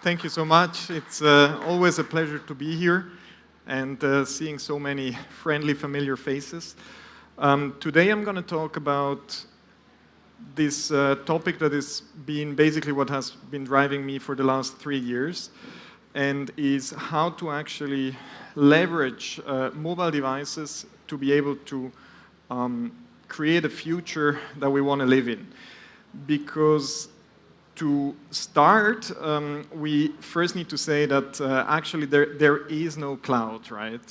Thank you so much. It's always a pleasure to be here and seeing so many friendly, familiar faces. Today I'm going to talk about this topic that has been basically what has been driving me for the last 3 years, and is how to actually leverage mobile devices to be able to create a future that we want to live in. Because to start, we first need to say that actually there is no cloud, right?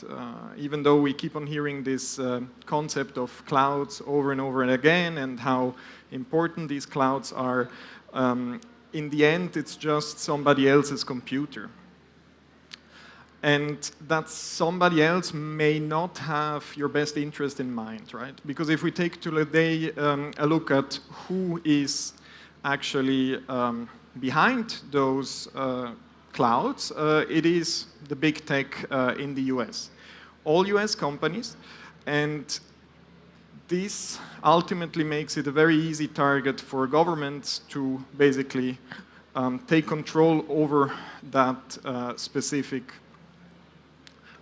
Even though we keep on hearing this concept of clouds over and over and again and how important these clouds are, in the end it's just somebody else's computer. And that somebody else may not have your best interest in mind, right? Because if we take today a look at who is actually behind those clouds, it is the big tech in the US. All US companies, and this ultimately makes it a very easy target for governments to basically take control over that specific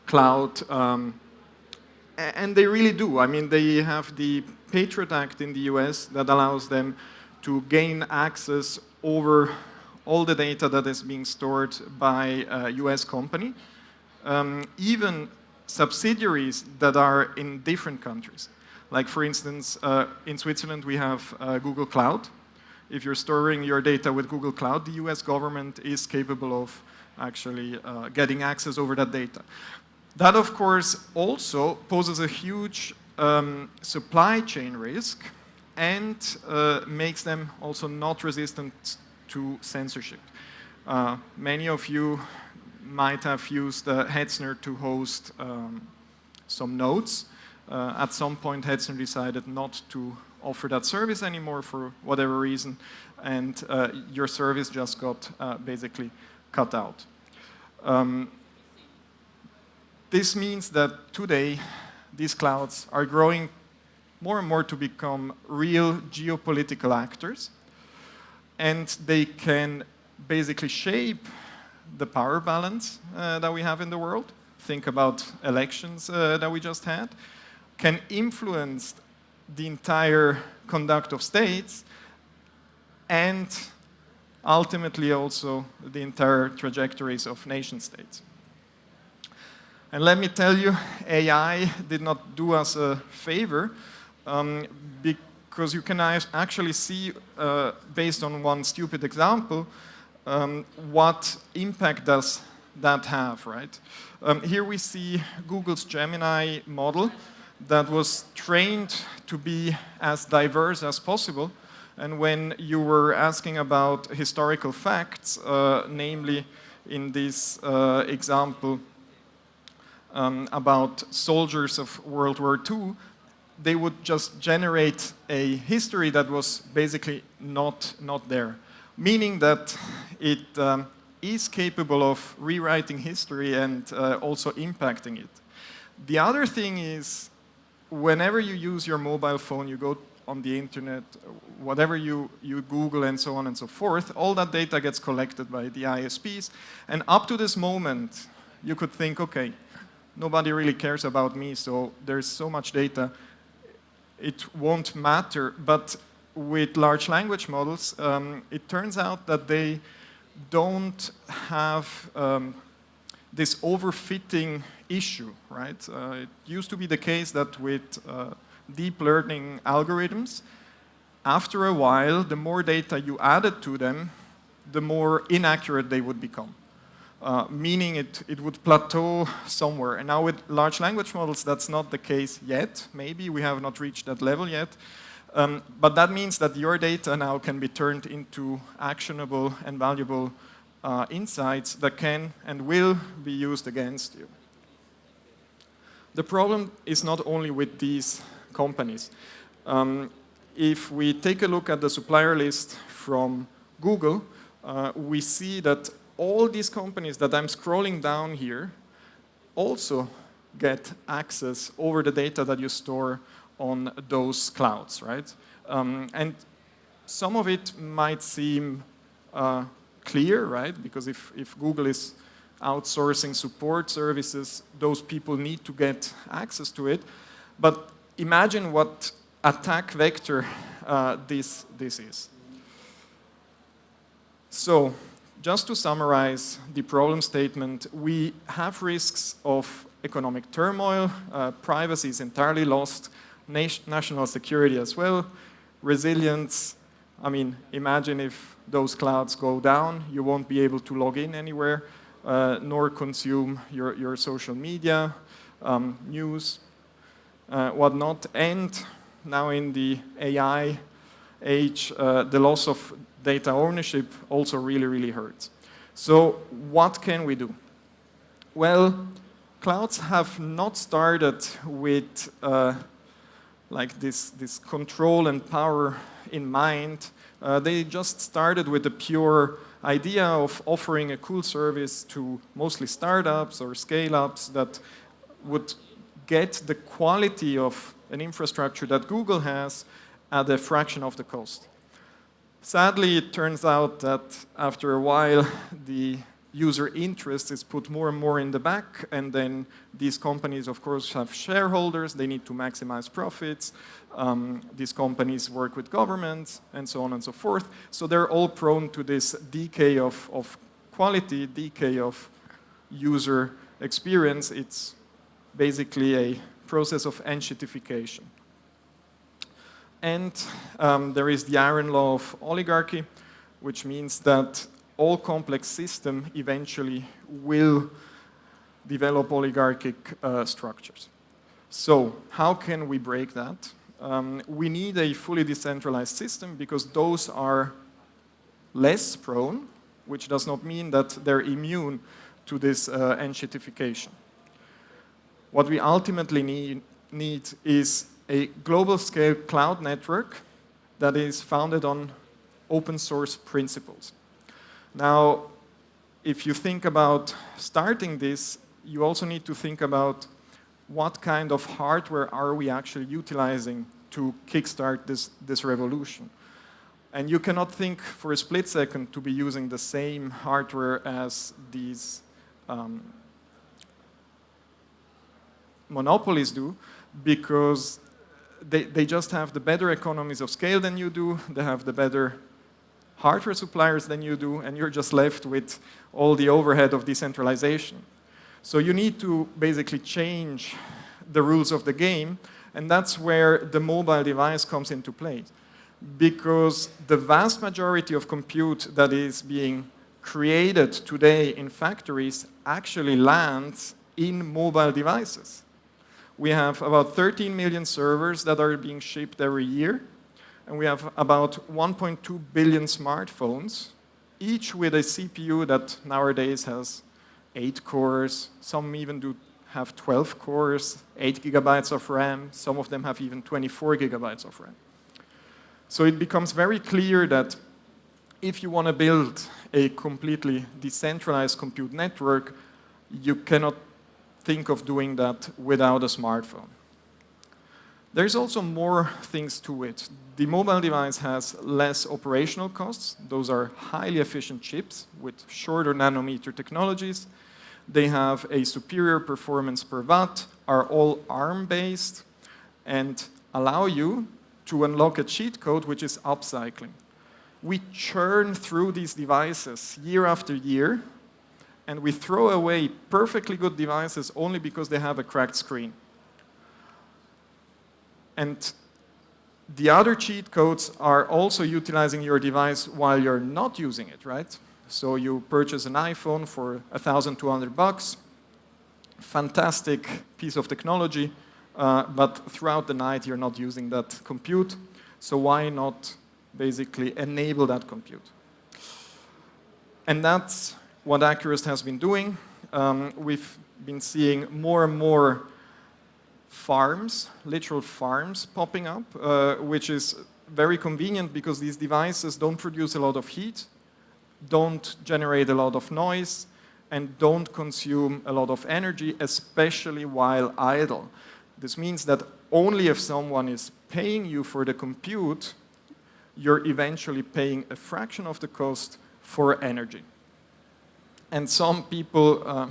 cloud, and they really do. I mean, they have the Patriot Act in the US that allows them to gain access over all the data that is being stored by a US company, even subsidiaries that are in different countries. Like, for instance, in Switzerland we have Google Cloud. If you're storing your data with Google Cloud, the US government is capable of actually getting access over that data. That, of course, also poses a huge supply chain risk and makes them also not resistant to censorship. Many of you might have used Hetzner to host some nodes. At some point, Hetzner decided not to offer that service anymore for whatever reason, and your service just got basically cut out. This means that today, these clouds are growing more and more to become real geopolitical actors, and they can basically shape the power balance that we have in the world. Think about elections that we just had. Can influence the entire conduct of states and ultimately also the entire trajectories of nation states. And let me tell you, AI did not do us a favor, because you can actually see, based on one stupid example, what impact does that have, right? Here we see Google's Gemini model that was trained to be as diverse as possible. And when you were asking about historical facts, namely in this example about soldiers of World War II, they would just generate a history that was basically not there. Meaning that it is capable of rewriting history and also impacting it. The other thing is, whenever you use your mobile phone, you go on the internet, whatever you Google and so on and so forth, all that data gets collected by the ISPs. And up to this moment, you could think, okay, nobody really cares about me, so there's so much data, it won't matter. But with large language models, it turns out that they don't have this overfitting issue, right? It used to be the case that with deep learning algorithms, after a while, the more data you added to them, the more inaccurate they would become. Meaning it would plateau somewhere. And now with large language models, that's not the case yet. Maybe we have not reached that level yet. But that means that your data now can be turned into actionable and valuable insights that can and will be used against you. The problem is not only with these companies. If we take a look at the supplier list from Google, we see that all these companies that I'm scrolling down here also get access over the data that you store on those clouds, right? And some of it might seem clear, right? Because if Google is outsourcing support services, those people need to get access to it. But imagine what attack vector this is. So, just to summarize the problem statement, we have risks of economic turmoil, privacy is entirely lost, national security as well, resilience. I mean, imagine if those clouds go down, you won't be able to log in anywhere, nor consume your social media, news, whatnot. And now in the AI age, the loss of data ownership also really, really hurts. So what can we do? Well, clouds have not started with like this control and power in mind. They just started with the pure idea of offering a cool service to mostly startups or scale-ups that would get the quality of an infrastructure that Google has at a fraction of the cost. Sadly, it turns out that after a while, the user interest is put more and more in the back, and then these companies, of course, have shareholders. They need to maximize profits. These companies work with governments, and so on and so forth. So they're all prone to this decay of quality, decay of user experience. It's basically a process of enshittification. And there is the iron law of oligarchy, which means that all complex systems eventually will develop oligarchic structures. So how can we break that? We need a fully decentralized system because those are less prone, which does not mean that they're immune to this enshittification. What we ultimately need is a global scale cloud network that is founded on open source principles. Now, if you think about starting this, you also need to think about what kind of hardware are we actually utilizing to kickstart this revolution. And you cannot think for a split second to be using the same hardware as these monopolies do, because they just have the better economies of scale than you do, they have the better hardware suppliers than you do, and you're just left with all the overhead of decentralization. So you need to basically change the rules of the game, and that's where the mobile device comes into play. Because the vast majority of compute that is being created today in factories actually lands in mobile devices. We have about 13 million servers that are being shipped every year, and we have about 1.2 billion smartphones, each with a CPU that nowadays has 8 cores. Some even do have 12 cores, 8 gigabytes of RAM. Some of them have even 24 gigabytes of RAM. So it becomes very clear that if you want to build a completely decentralized compute network, you cannot think of doing that without a smartphone. There's also more things to it. The mobile device has less operational costs. Those are highly efficient chips with shorter nanometer technologies. They have a superior performance per watt, are all ARM-based, and allow you to unlock a cheat code, which is upcycling. We churn through these devices year after year, and we throw away perfectly good devices only because they have a cracked screen. And the other cheat codes are also utilizing your device while you're not using it, right? So you purchase an iPhone for $1,200, fantastic piece of technology, but throughout the night you're not using that compute. So why not basically enable that compute? And that's what Acurast has been doing. We've been seeing more and more farms, literal farms popping up, which is very convenient because these devices don't produce a lot of heat, don't generate a lot of noise, and don't consume a lot of energy, especially while idle. This means that only if someone is paying you for the compute, you're eventually paying a fraction of the cost for energy. And some people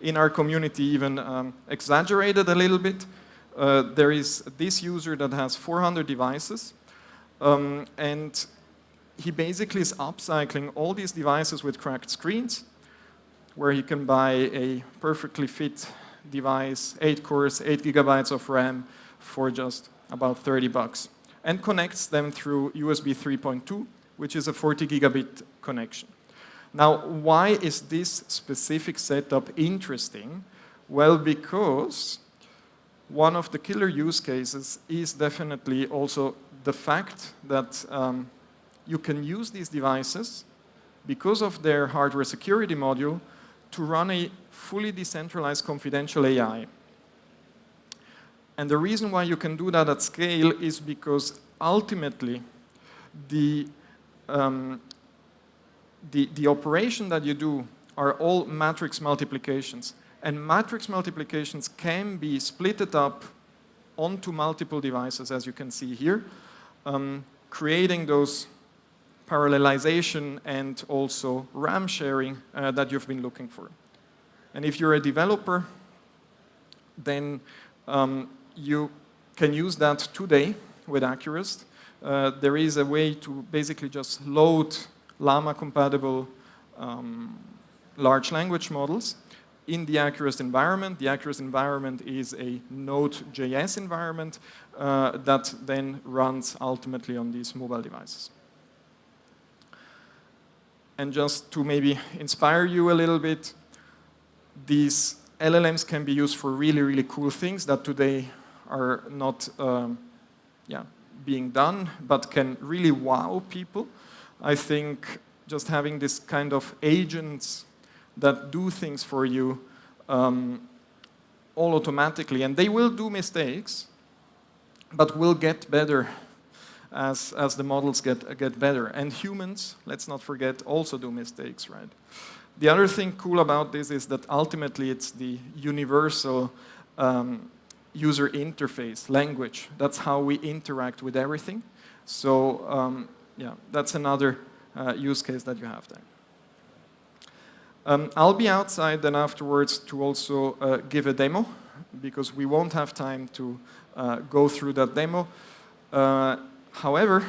in our community even exaggerated a little bit. There is this user that has 400 devices, and he basically is upcycling all these devices with cracked screens, where he can buy a perfectly fit device, 8 cores, 8 gigabytes of RAM for just about $30, and connects them through USB 3.2, which is a 40 gigabit connection. Now, why is this specific setup interesting? Well, because one of the killer use cases is definitely also the fact that you can use these devices, because of their hardware security module, to run a fully decentralized confidential AI. And the reason why you can do that at scale is because ultimately the operation that you do are all matrix multiplications. And matrix multiplications can be splitted up onto multiple devices, as you can see here, creating those parallelization and also RAM sharing that you've been looking for. And if you're a developer, then you can use that today with Acurast. There is a way to basically just load Llama-compatible large language models in the Acurast environment. The Acurast environment is a Node.js environment that then runs ultimately on these mobile devices. And just to maybe inspire you a little bit, these LLMs can be used for really, really cool things that today are not being done, but can really wow people. I think just having this kind of agents that do things for you all automatically, and they will do mistakes, but will get better as the models get better. And humans, let's not forget, also do mistakes, right? The other thing cool about this is that ultimately it's the universal user interface, language. That's how we interact with everything. So that's another use case that you have there. I'll be outside then afterwards to also give a demo, because we won't have time to go through that demo. However,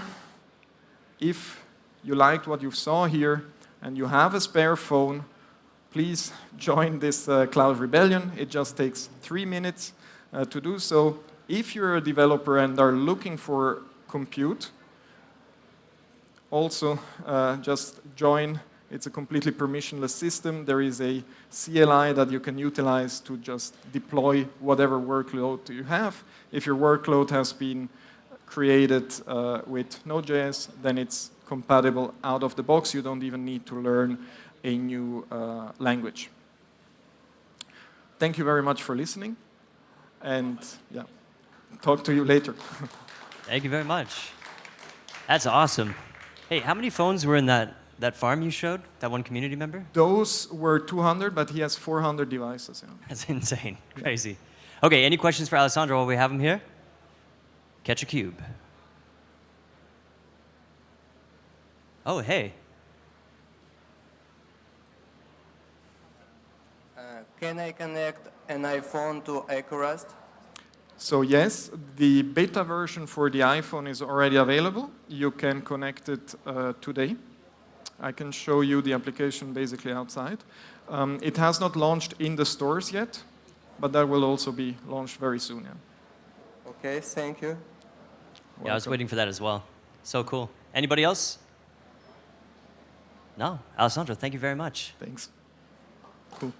if you liked what you saw here and you have a spare phone, please join this Cloud Rebellion. It just takes 3 minutes to do so. If you're a developer and are looking for compute, also just join. It's a completely permissionless system. There is a CLI that you can utilize to just deploy whatever workload you have. If your workload has been created with Node.js, then it's compatible out of the box. You don't even need to learn a new language. Thank you very much for listening, and talk to you later. Thank you very much. That's awesome. Hey, how many phones were in that farm you showed, that one community member? Those were 200, but he has 400 devices. Yeah. That's insane, crazy. Okay, any questions for Alessandro while we have him here? Catch a cube. Oh, hey. Can I connect an iPhone to Acurast? So yes, the beta version for the iPhone is already available. You can connect it today. I can show you the application basically outside. It has not launched in the stores yet, but that will also be launched very soon. Yeah. Okay, thank you. Yeah, I was waiting for that as well. So cool. Anybody else? No? Alessandro, thank you very much. Thanks. Cool.